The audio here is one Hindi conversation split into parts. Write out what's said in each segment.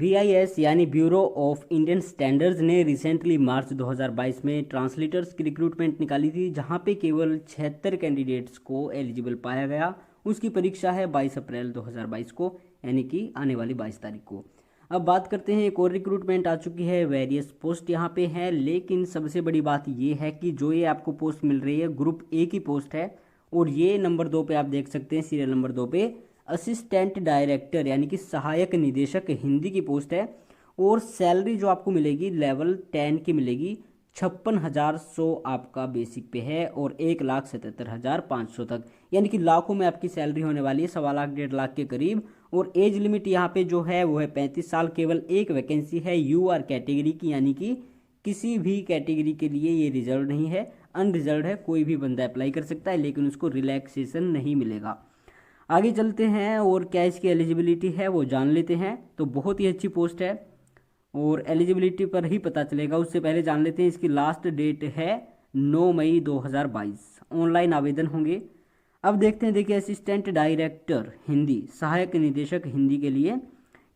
BIS यानी ब्यूरो ऑफ इंडियन स्टैंडर्ड्स ने रिसेंटली मार्च 2022 में ट्रांसलेटर्स की रिक्रूटमेंट निकाली थी, जहां पे केवल 76 कैंडिडेट्स को एलिजिबल पाया गया। उसकी परीक्षा है 22 अप्रैल 2022 को, यानी कि आने वाली 22 तारीख को। अब बात करते हैं, एक और रिक्रूटमेंट आ चुकी है, वेरियस पोस्ट यहाँ पे है, लेकिन सबसे बड़ी बात ये है कि जो ये आपको पोस्ट मिल रही है ग्रुप ए की पोस्ट है, और ये नंबर 2 पे आप देख सकते हैं, सीरियल नंबर 2 पे असिस्टेंट डायरेक्टर यानी कि सहायक निदेशक हिंदी की पोस्ट है। और सैलरी जो आपको मिलेगी लेवल 10 की मिलेगी, 56,100 आपका बेसिक पे है और 1,77,500 तक, यानी कि लाखों में आपकी सैलरी होने वाली है, 1.25 1.5 लाख के करीब। और एज लिमिट यहाँ पे जो है वो है 35 साल। केवल एक वैकेंसी है UR कैटेगरी की, यानी कि किसी भी कैटेगरी के लिए ये रिजर्व नहीं है, अनरिजर्व है, कोई भी बंदा अप्लाई कर सकता है, लेकिन उसको रिलैक्सेशन नहीं मिलेगा। आगे चलते हैं और क्या इसकी एलिजिबिलिटी है वो जान लेते हैं। तो बहुत ही अच्छी पोस्ट है और एलिजिबिलिटी पर ही पता चलेगा, उससे पहले जान लेते हैं इसकी लास्ट डेट है 9 मई 2022। ऑनलाइन आवेदन होंगे। अब देखते हैं, देखिए असिस्टेंट डायरेक्टर हिंदी, सहायक निदेशक हिंदी के लिए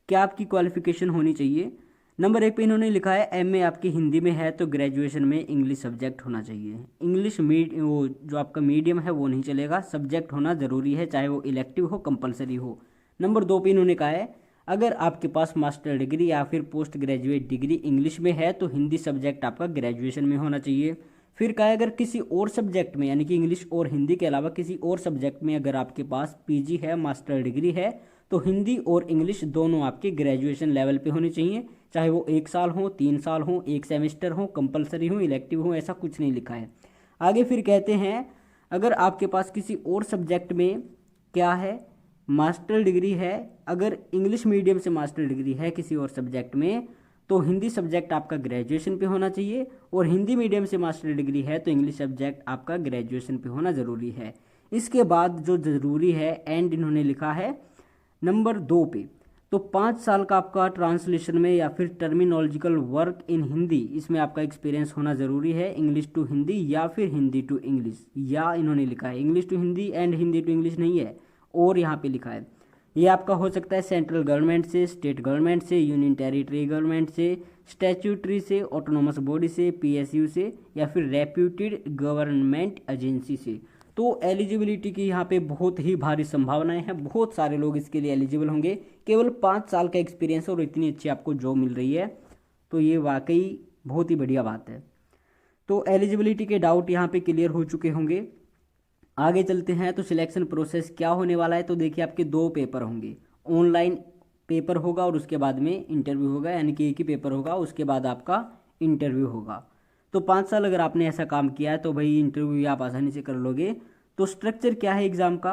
क्या आपकी क्वालिफिकेशन होनी चाहिए। नंबर 1 पे इन्होंने लिखा है MA आपकी हिंदी में है तो ग्रेजुएशन में इंग्लिश सब्जेक्ट होना चाहिए। इंग्लिश वो जो आपका मीडियम है वो नहीं चलेगा, सब्जेक्ट होना ज़रूरी है, चाहे वो इलेक्टिव हो कंपलसरी हो। नंबर 2 पे इन्होंने कहा है अगर आपके पास मास्टर डिग्री या फिर पोस्ट ग्रेजुएट डिग्री इंग्लिश में है तो हिंदी सब्जेक्ट आपका ग्रेजुएशन में होना चाहिए। फिर कहा है अगर किसी और सब्जेक्ट में, यानी कि इंग्लिश और हिंदी के अलावा किसी और सब्जेक्ट में अगर आपके पास PG है, मास्टर डिग्री है, तो हिंदी और इंग्लिश दोनों आपके ग्रेजुएशन लेवल पे होने चाहिए, चाहे वो 1 साल हो, 3 साल हो, 1 सेमेस्टर हो, कंपलसरी हो, इलेक्टिव हो, ऐसा कुछ नहीं लिखा है। आगे फिर कहते हैं अगर आपके पास किसी और सब्जेक्ट में क्या है, मास्टर डिग्री है, अगर इंग्लिश मीडियम से मास्टर डिग्री है किसी और सब्जेक्ट में तो हिंदी सब्जेक्ट आपका ग्रेजुएशन पे होना चाहिए, और हिंदी मीडियम से मास्टर डिग्री है तो इंग्लिश सब्जेक्ट आपका ग्रेजुएशन पे होना ज़रूरी है। इसके बाद जो ज़रूरी है एंड इन्होंने लिखा है नंबर 2 पे, तो 5 साल का आपका ट्रांसलेशन में या फिर टर्मिनोलॉजिकल वर्क इन हिंदी, इसमें आपका एक्सपीरियंस होना ज़रूरी है, इंग्लिश टू हिंदी या फिर हिंदी टू इंग्लिश, या इन्होंने लिखा है English to Hindi and Hindi to English नहीं है, और यहाँ पे लिखा है ये आपका हो सकता है सेंट्रल गवर्नमेंट से, स्टेट गवर्नमेंट से, यूनियन टेरिटरी गवर्नमेंट से, स्टैट्यूटरी से, ऑटोनोमस बॉडी से, PSU से, या फिर रेप्यूटेड गवर्नमेंट एजेंसी से। तो एलिजिबिलिटी की यहाँ पे बहुत ही भारी संभावनाएं हैं, बहुत सारे लोग इसके लिए एलिजिबल होंगे। केवल 5 साल का एक्सपीरियंस और इतनी अच्छी आपको जॉब मिल रही है, तो ये वाकई बहुत ही बढ़िया बात है। तो एलिजिबिलिटी के डाउट यहाँ पे क्लियर हो चुके होंगे। आगे चलते हैं, तो सिलेक्शन प्रोसेस क्या होने वाला है। तो देखिए आपके 2 पेपर होंगे, ऑनलाइन पेपर होगा और उसके बाद में इंटरव्यू होगा, यानी कि एक ही पेपर होगा, उसके बाद आपका इंटरव्यू होगा। तो 5 साल अगर आपने ऐसा काम किया है तो भाई इंटरव्यू आप आसानी से कर लोगे। तो स्ट्रक्चर क्या है एग्ज़ाम का,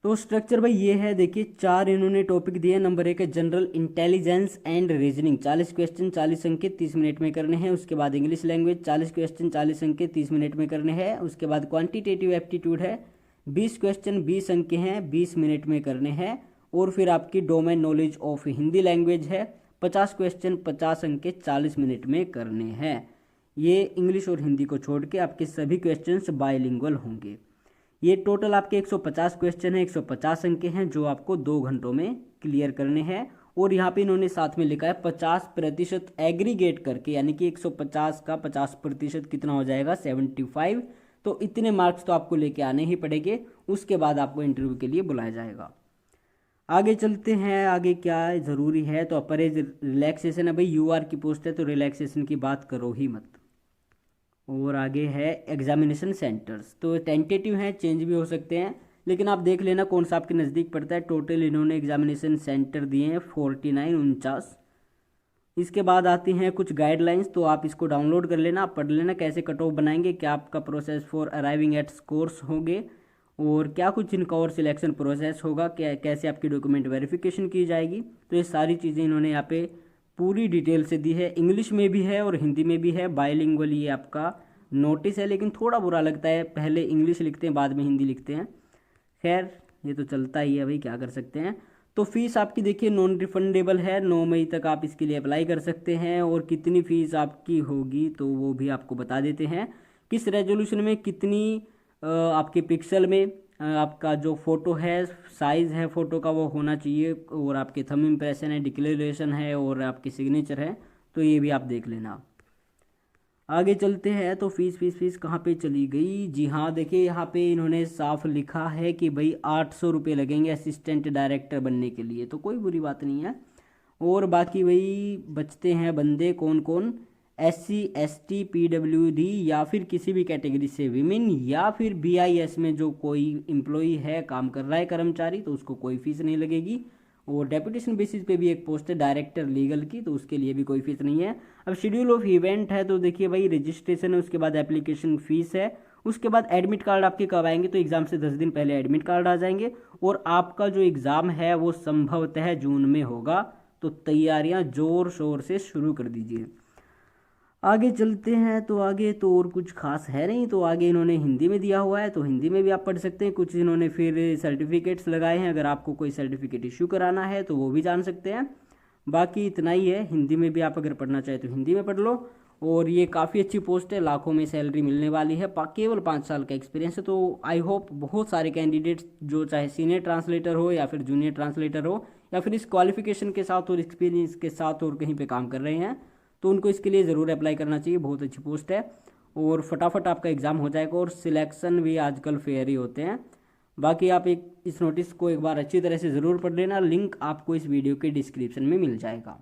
तो स्ट्रक्चर भाई ये है, देखिए 4 इन्होंने टॉपिक दिए। नंबर 1 है general intelligence and reasoning, 40 question 40 अंक के 30 मिनट में करने हैं। उसके बाद इंग्लिश लैंग्वेज 40 क्वेश्चन 40 अंक के 30 मिनट में करने हैं। उसके बाद क्वांटिटेटिव एप्टीट्यूड है, 20 क्वेश्चन 20 अंक के हैं, 20 मिनट में करने हैं। और फिर आपकी domain knowledge of Hindi language है, 50 क्वेश्चन 50 अंक के 40 मिनट में करने हैं। ये इंग्लिश और हिंदी को छोड़ के आपके सभी क्वेश्चंस बाइलिंगुअल होंगे। ये टोटल आपके 150 क्वेश्चन है, 150 अंक के हैं, जो आपको 2 घंटों में क्लियर करने हैं। और यहाँ पे इन्होंने साथ में लिखा है 50% एग्रीगेट करके, यानी कि 150 का 50% कितना हो जाएगा 75। तो इतने मार्क्स तो आपको लेके आने ही पड़ेंगे, उसके बाद आपको इंटरव्यू के लिए बुलाया जाएगा। आगे चलते हैं, आगे क्या ज़रूरी है। तो अपर एज रिलैक्सेशन है भाई, UR की पोस्ट है तो रिलैक्सेशन की बात करो ही मत। और आगे है एग्जामिनेशन सेंटर्स, तो टेंटेटिव हैं, चेंज भी हो सकते हैं, लेकिन आप देख लेना कौन सा आपके नज़दीक पड़ता है। टोटल इन्होंने एग्जामिनेशन सेंटर दिए हैं 49। इसके बाद आती हैं कुछ गाइडलाइंस, तो आप इसको डाउनलोड कर लेना, पढ़ लेना कैसे कट ऑफ बनाएंगे, क्या आपका process for arriving at scores होंगे, और क्या कुछ इनका और सिलेक्शन प्रोसेस होगा, क्या कैसे आपकी डॉक्यूमेंट वेरिफिकेशन की जाएगी। तो ये सारी चीज़ें इन्होंने यहाँ पे पूरी डिटेल से दी है, इंग्लिश में भी है और हिंदी में भी है, बाइलिंगुअल ये आपका नोटिस है। लेकिन थोड़ा बुरा लगता है, पहले इंग्लिश लिखते हैं बाद में हिंदी लिखते हैं, खैर ये तो चलता ही है भाई, क्या कर सकते हैं। तो फीस आपकी देखिए नॉन रिफंडेबल है, 9 मई तक आप इसके लिए अप्लाई कर सकते हैं। और कितनी फ़ीस आपकी होगी तो वो भी आपको बता देते हैं, किस रेजोल्यूशन में कितनी आपके पिक्सल में आपका जो फ़ोटो है, साइज़ है फ़ोटो का वो होना चाहिए, और आपके थंब इम्प्रेशन है, डिक्लेरेशन है और आपकी सिग्नेचर है, तो ये भी आप देख लेना। आगे चलते हैं तो फीस कहाँ पे चली गई। जी हाँ, देखिए यहाँ पे इन्होंने साफ लिखा है कि भाई 800 रुपये लगेंगे असिस्टेंट डायरेक्टर बनने के लिए, तो कोई बुरी बात नहीं है। और बाकी वही बचते हैं बंदे, कौन कौन, SC ST PWD या फिर किसी भी कैटेगरी से विमेन, या फिर BIS में जो कोई एम्प्लॉई है, काम कर रहा है कर्मचारी, तो उसको कोई फीस नहीं लगेगी। और डेपुटेशन बेसिस पे भी एक पोस्ट है डायरेक्टर लीगल की, तो उसके लिए भी कोई फीस नहीं है। अब शेड्यूल ऑफ इवेंट है, तो देखिए भाई रजिस्ट्रेशन है, उसके बाद एप्लीकेशन फीस है, उसके बाद एडमिट कार्ड आपके कब आएंगे, तो एग्ज़ाम से 10 दिन पहले एडमिट कार्ड आ जाएंगे। और आपका जो एग्ज़ाम है वो संभवतः जून में होगा, तो तैयारियां ज़ोर शोर से शुरू कर दीजिए। आगे चलते हैं तो आगे तो और कुछ खास है नहीं, तो आगे इन्होंने हिंदी में दिया हुआ है, तो हिंदी में भी आप पढ़ सकते हैं। कुछ इन्होंने फिर सर्टिफिकेट्स लगाए हैं, अगर आपको कोई सर्टिफिकेट इशू कराना है तो वो भी जान सकते हैं। बाकी इतना ही है, हिंदी में भी आप अगर पढ़ना चाहें तो हिंदी में पढ़ लो। और ये काफ़ी अच्छी पोस्ट है, लाखों में सैलरी मिलने वाली है, केवल 5 साल का एक्सपीरियंस है। तो आई होप बहुत सारे कैंडिडेट्स जो चाहे सीनियर ट्रांसलेटर हो या फिर जूनियर ट्रांसलेटर हो, या फिर इस क्वालिफिकेशन के साथ और एक्सपीरियंस के साथ और कहीं पे काम कर रहे हैं, तो उनको इसके लिए ज़रूर अप्लाई करना चाहिए। बहुत अच्छी पोस्ट है और फटाफट आपका एग्ज़ाम हो जाएगा, और सिलेक्शन भी आजकल फेयर ही होते हैं। बाकी आप इस नोटिस को एक बार अच्छी तरह से ज़रूर पढ़ लेना, लिंक आपको इस वीडियो के डिस्क्रिप्शन में मिल जाएगा।